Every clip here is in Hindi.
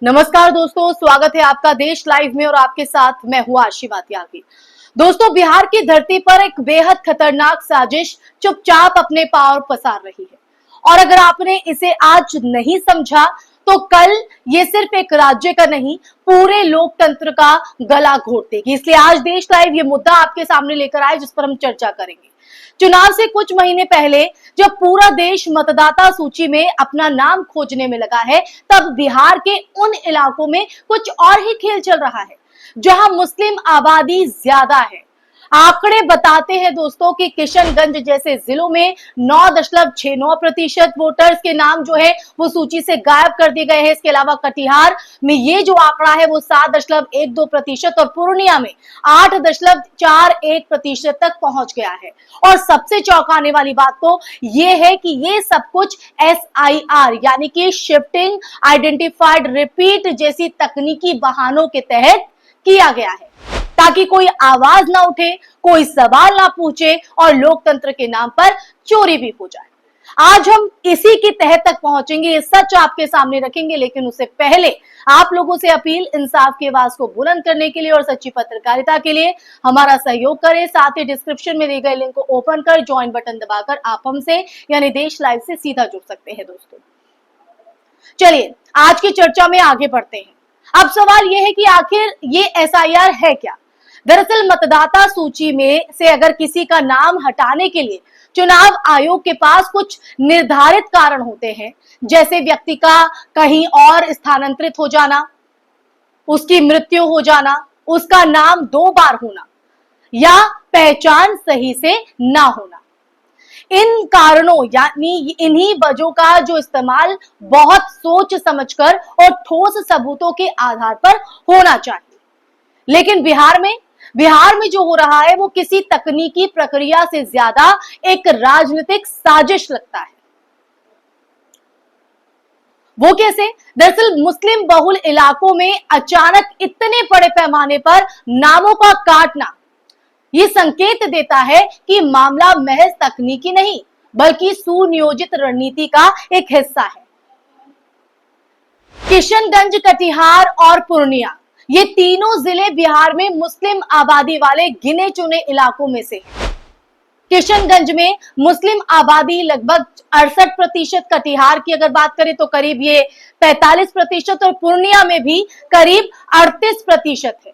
नमस्कार दोस्तों, स्वागत है आपका देश लाइव में और आपके साथ मैं हूं आशी भाटिया। दोस्तों, बिहार की धरती पर एक बेहद खतरनाक साजिश चुपचाप अपने पांव पसार रही है और अगर आपने इसे आज नहीं समझा तो कल ये सिर्फ एक राज्य का नहीं, पूरे लोकतंत्र का गला घोट देगी। इसलिए आज देश लाइव ये मुद्दा आपके सामने लेकर आए जिस पर हम चर्चा करेंगे। चुनाव से कुछ महीने पहले जब पूरा देश मतदाता सूची में अपना नाम खोजने में लगा है, तब बिहार के उन इलाकों में कुछ और ही खेल चल रहा है जहां मुस्लिम आबादी ज्यादा है। आंकड़े बताते हैं दोस्तों कि किशनगंज जैसे जिलों में 9.69% वोटर्स के नाम जो है वो सूची से गायब कर दिए गए हैं। इसके अलावा कटिहार में ये जो आंकड़ा है वो 7.12% और पूर्णिया में 8.41% तक पहुंच गया है। और सबसे चौंकाने वाली बात तो ये है कि ये सब कुछ SIR यानी कि शिफ्टिंग आइडेंटिफाइड रिपीट जैसी तकनीकी बहानों के तहत किया गया है ताकि कोई आवाज ना उठे, कोई सवाल ना पूछे और लोकतंत्र के नाम पर चोरी भी हो जाए। आज हम इसी की तह तक पहुंचेंगे, ये सच आपके सामने रखेंगे, लेकिन उससे पहले आप लोगों से अपील, इंसाफ की आवाज को बुलंद करने के लिए और सच्ची पत्रकारिता के लिए हमारा सहयोग करें। साथ ही डिस्क्रिप्शन में दिए गए लिंक को ओपन कर ज्वाइन बटन दबाकर आप हमसे यानी देश लाइव से सीधा जुड़ सकते हैं। दोस्तों, चलिए आज की चर्चा में आगे बढ़ते हैं। अब सवाल यह है कि आखिर ये SIR है क्या। दरअसल मतदाता सूची में से अगर किसी का नाम हटाने के लिए चुनाव आयोग के पास कुछ निर्धारित कारण होते हैं, जैसे व्यक्ति का कहीं और स्थानांतरित हो जाना, उसकी मृत्यु हो जाना, उसका नाम 2 बार होना या पहचान सही से ना होना। इन कारणों यानी इन्हीं वजहों का जो इस्तेमाल बहुत सोच समझकर और ठोस सबूतों के आधार पर होना चाहिए। लेकिन बिहार में जो हो रहा है वो किसी तकनीकी प्रक्रिया से ज्यादा एक राजनीतिक साजिश लगता है। वो कैसे? दरअसल मुस्लिम बहुल इलाकों में अचानक इतने बड़े पैमाने पर नामों का काटना ये संकेत देता है कि मामला महज तकनीकी नहीं बल्कि सुनियोजित रणनीति का एक हिस्सा है। किशनगंज, कटिहार और पूर्णिया ये तीनों जिले बिहार में मुस्लिम आबादी वाले गिने चुने इलाकों में से हैं। किशनगंज में मुस्लिम आबादी लगभग 68%, कटिहार की अगर बात करें तो करीब ये 45% और पूर्णिया में भी करीब 38% है।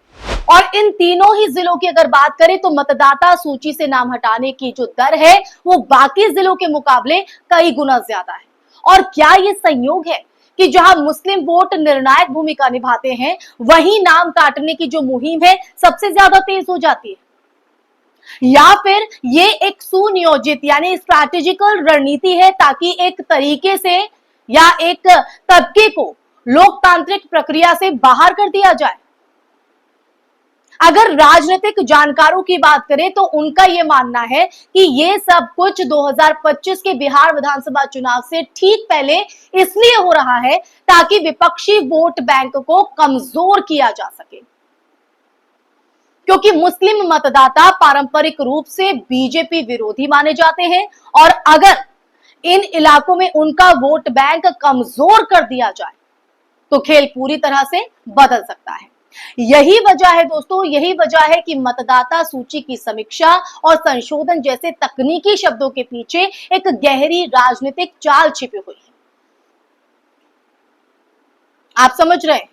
और इन तीनों ही जिलों की अगर बात करें तो मतदाता सूची से नाम हटाने की जो दर है वो बाकी जिलों के मुकाबले कई गुना ज्यादा है। और क्या ये संयोग है कि जहां मुस्लिम वोट निर्णायक भूमिका निभाते हैं, वहीं नाम काटने की जो मुहिम है सबसे ज्यादा तेज हो जाती है? या फिर ये एक सुनियोजित यानी स्ट्रैटेजिकल रणनीति है ताकि एक तरीके से या एक तबके को लोकतांत्रिक प्रक्रिया से बाहर कर दिया जाए? अगर राजनीतिक जानकारों की बात करें तो उनका यह मानना है कि यह सब कुछ 2025 के बिहार विधानसभा चुनाव से ठीक पहले इसलिए हो रहा है ताकि विपक्षी वोट बैंक को कमजोर किया जा सके, क्योंकि मुस्लिम मतदाता पारंपरिक रूप से बीजेपी विरोधी माने जाते हैं और अगर इन इलाकों में उनका वोट बैंक कमजोर कर दिया जाए तो खेल पूरी तरह से बदल सकता है। यही वजह है दोस्तों, यही वजह है कि मतदाता सूची की समीक्षा और संशोधन जैसे तकनीकी शब्दों के पीछे एक गहरी राजनीतिक चाल छिपी हुई है। आप समझ रहे हैं?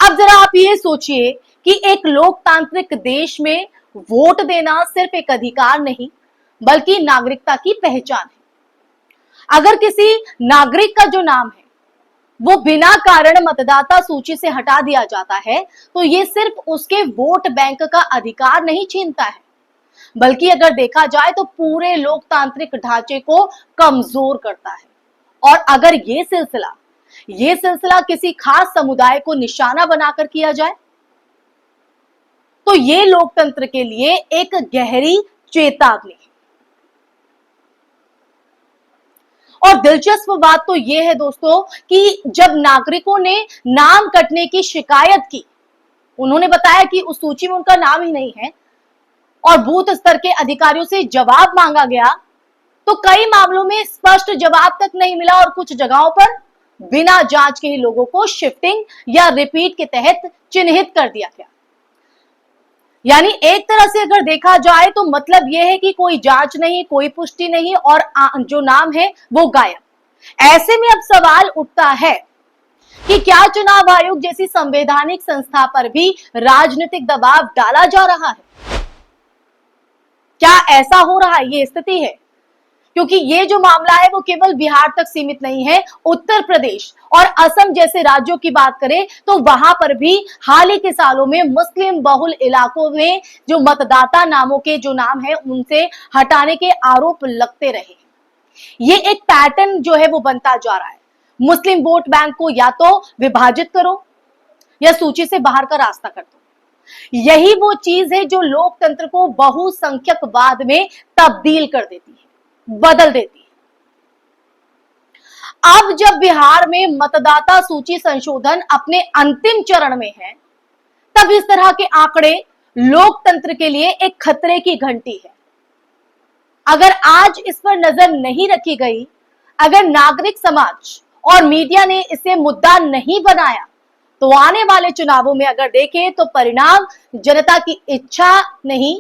अब जरा आप ये सोचिए कि एक लोकतांत्रिक देश में वोट देना सिर्फ एक अधिकार नहीं बल्कि नागरिकता की पहचान है। अगर किसी नागरिक का जो नाम है वो बिना कारण मतदाता सूची से हटा दिया जाता है तो ये सिर्फ उसके वोट बैंक का अधिकार नहीं छीनता है, बल्कि अगर देखा जाए तो पूरे लोकतांत्रिक ढांचे को कमजोर करता है। और अगर ये सिलसिला किसी खास समुदाय को निशाना बनाकर किया जाए तो ये लोकतंत्र के लिए एक गहरी चेतावनी है। और दिलचस्प बात तो यह है दोस्तों कि जब नागरिकों ने नाम कटने की शिकायत की, उन्होंने बताया कि उस सूची में उनका नाम ही नहीं है और बूथ स्तर के अधिकारियों से जवाब मांगा गया तो कई मामलों में स्पष्ट जवाब तक नहीं मिला और कुछ जगहों पर बिना जांच के ही लोगों को शिफ्टिंग या रिपीट के तहत चिन्हित कर दिया गया। यानी एक तरह से अगर देखा जाए तो मतलब यह है कि कोई जांच नहीं, कोई पुष्टि नहीं और जो नाम है वो गायब। ऐसे में अब सवाल उठता है कि क्या चुनाव आयोग जैसी संवैधानिक संस्था पर भी राजनीतिक दबाव डाला जा रहा है? क्या ऐसा हो रहा है? ये स्थिति है, क्योंकि ये जो मामला है वो केवल बिहार तक सीमित नहीं है। उत्तर प्रदेश और असम जैसे राज्यों की बात करें तो वहां पर भी हाल ही के सालों में मुस्लिम बहुल इलाकों में जो मतदाता नामों के जो नाम है उनसे हटाने के आरोप लगते रहे। ये एक पैटर्न जो है वो बनता जा रहा है। मुस्लिम वोट बैंक को या तो विभाजित करो या सूची से बाहर का रास्ता कर दो। यही वो चीज है जो लोकतंत्र को बहुसंख्यकवाद में तब्दील कर देती है, बदल देती है। अब जब बिहार में मतदाता सूची संशोधन अपने अंतिम चरण में है, तब इस तरह के आंकड़े लोकतंत्र के लिए एक खतरे की घंटी है। अगर आज इस पर नजर नहीं रखी गई, अगर नागरिक समाज और मीडिया ने इसे मुद्दा नहीं बनाया, तो आने वाले चुनावों में अगर देखें तो परिणाम जनता की इच्छा नहीं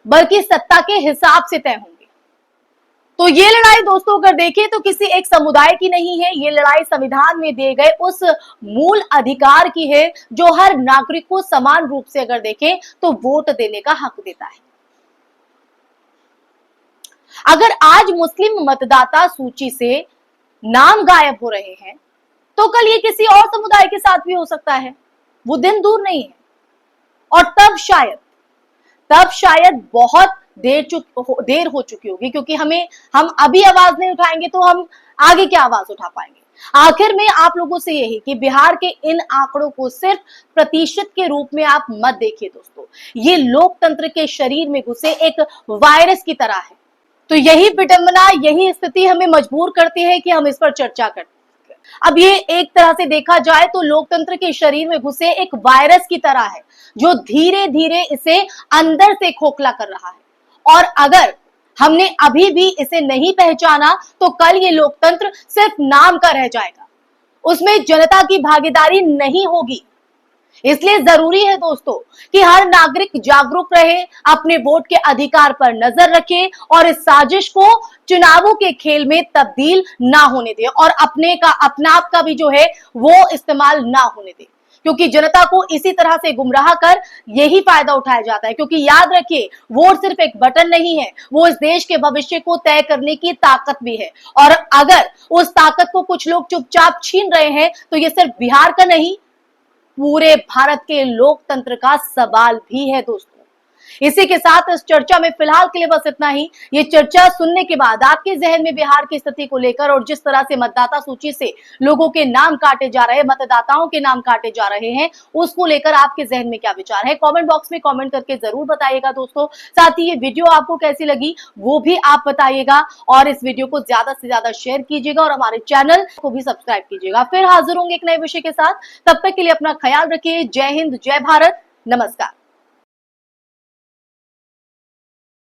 बल्कि सत्ता के हिसाब से तय होंगे। तो ये लड़ाई दोस्तों अगर देखें तो किसी एक समुदाय की नहीं है, ये लड़ाई संविधान में दिए गए उस मूल अधिकार की है जो हर नागरिक को समान रूप से अगर देखें तो वोट देने का हक देता है। अगर आज मुस्लिम मतदाता सूची से नाम गायब हो रहे हैं तो कल ये किसी और समुदाय के साथ भी हो सकता है, वो दिन दूर नहीं है। और तब शायद बहुत देर हो चुकी होगी, क्योंकि हम अभी आवाज नहीं उठाएंगे तो हम आगे क्या आवाज उठा पाएंगे। आखिर में आप लोगों से यही कि बिहार के इन आंकड़ों को सिर्फ प्रतिशत के रूप में आप मत देखिए दोस्तों, ये लोकतंत्र के शरीर में घुसे एक वायरस की तरह है। तो यही विडंबना, यही स्थिति हमें मजबूर करती है कि हम इस पर चर्चा करें। अब ये एक तरह से देखा जाए तो लोकतंत्र के शरीर में घुसे एक वायरस की तरह है जो धीरे धीरे इसे अंदर से खोखला कर रहा है। और अगर हमने अभी भी इसे नहीं पहचाना तो कल ये लोकतंत्र सिर्फ नाम का रह जाएगा, उसमें जनता की भागीदारी नहीं होगी। इसलिए जरूरी है दोस्तों कि हर नागरिक जागरूक रहे, अपने वोट के अधिकार पर नजर रखे और इस साजिश को चुनावों के खेल में तब्दील ना होने दे और अपना आप का भी जो है वो इस्तेमाल ना होने दे, क्योंकि जनता को इसी तरह से गुमराह कर यही फायदा उठाया जाता है। क्योंकि याद रखिए, वोट सिर्फ एक बटन नहीं है, वो इस देश के भविष्य को तय करने की ताकत भी है। और अगर उस ताकत को कुछ लोग चुपचाप छीन रहे हैं तो ये सिर्फ बिहार का नहीं, पूरे भारत के लोकतंत्र का सवाल भी है दोस्तों। इसी के साथ इस चर्चा में फिलहाल के लिए बस इतना ही। ये चर्चा सुनने के बाद आपके जहन में बिहार की स्थिति को लेकर और जिस तरह से मतदाता सूची से लोगों के नाम काटे जा रहे हैं, मतदाताओं के नाम काटे जा रहे हैं, उसको लेकर आपके जहन में क्या विचार है, कमेंट बॉक्स में कमेंट करके जरूर बताइएगा दोस्तों। साथ ही ये वीडियो आपको कैसी लगी वो भी आप बताइएगा और इस वीडियो को ज्यादा से ज्यादा शेयर कीजिएगा और हमारे चैनल को भी सब्सक्राइब कीजिएगा। फिर हाजिर होंगे एक नए विषय के साथ, तब तक के लिए अपना ख्याल रखिए। जय हिंद, जय भारत, नमस्कार।